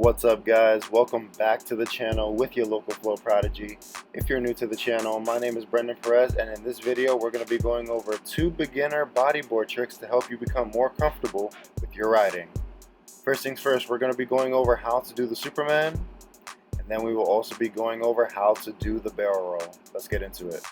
What's up, guys? Welcome back to the channel with your local flow prodigy. If you're new to the channel, my name is Brendan Perez, and in this video we're going to be going over 2 beginner bodyboard tricks to help you become more comfortable with your riding. First things first, we're going to be going over how to do the Superman, and then we will also be going over how to do the barrel roll. Let's get into it.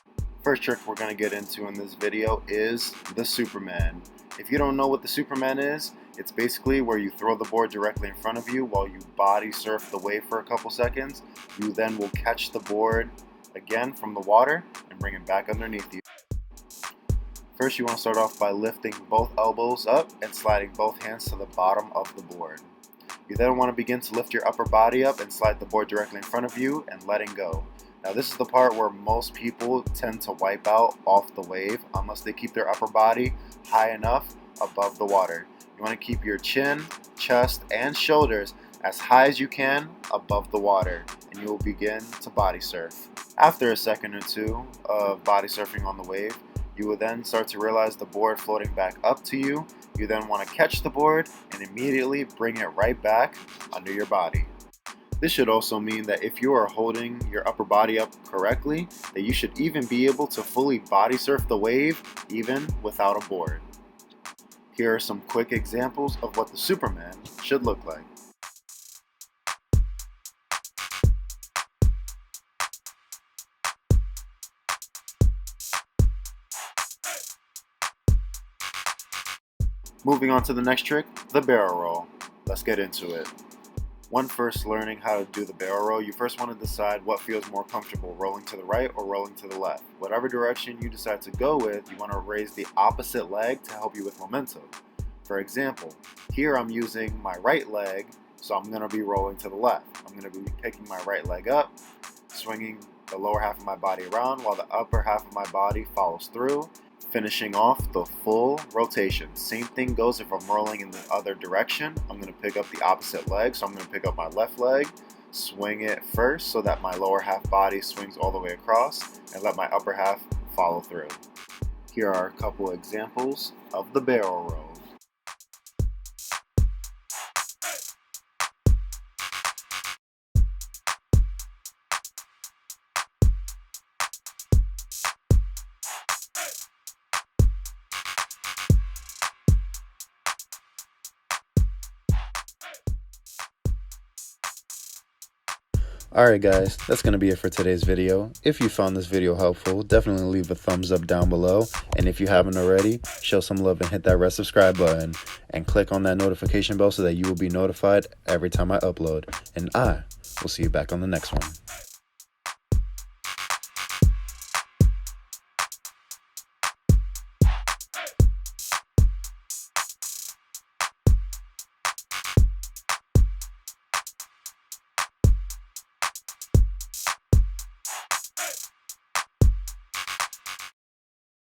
First trick we're going to get into in this video is the Superman. If you don't know what the Superman is, it's basically where you throw the board directly in front of you while you body surf the wave for a couple seconds. You then will catch the board again from the water and bring it back underneath you. First, you want to start off by lifting both elbows up and sliding both hands to the bottom of the board. You then want to begin to lift your upper body up and slide the board directly in front of you and letting go. Now this is the part where most people tend to wipe out off the wave unless they keep their upper body high enough above the water. You want to keep your chin, chest, and shoulders as high as you can above the water, and you will begin to body surf. After a second or two of body surfing on the wave, you will then start to realize the board floating back up to you. You then want to catch the board and immediately bring it right back under your body. This should also mean that if you are holding your upper body up correctly, that you should even be able to fully body surf the wave even without a board. Here are some quick examples of what the Superman should look like. Moving on to the next trick, the barrel roll. Let's get into it. When first learning how to do the barrel roll, you first want to decide what feels more comfortable, rolling to the right or rolling to the left. Whatever direction you decide to go with, you want to raise the opposite leg to help you with momentum. For example, here I'm using my right leg, so I'm going to be rolling to the left. I'm going to be picking my right leg up, swinging the lower half of my body around while the upper half of my body follows through, finishing off the full rotation. Same thing goes if I'm rolling in the other direction. I'm going to pick up the opposite leg, so I'm going to pick up my left leg, swing it first so that my lower half body swings all the way across, and let my upper half follow through. Here are a couple examples of the barrel roll. Alright guys, that's going to be it for today's video. If you found this video helpful, definitely leave a thumbs up down below. And if you haven't already, show some love and hit that red subscribe button. And click on that notification bell so that you will be notified every time I upload. And I will see you back on the next one.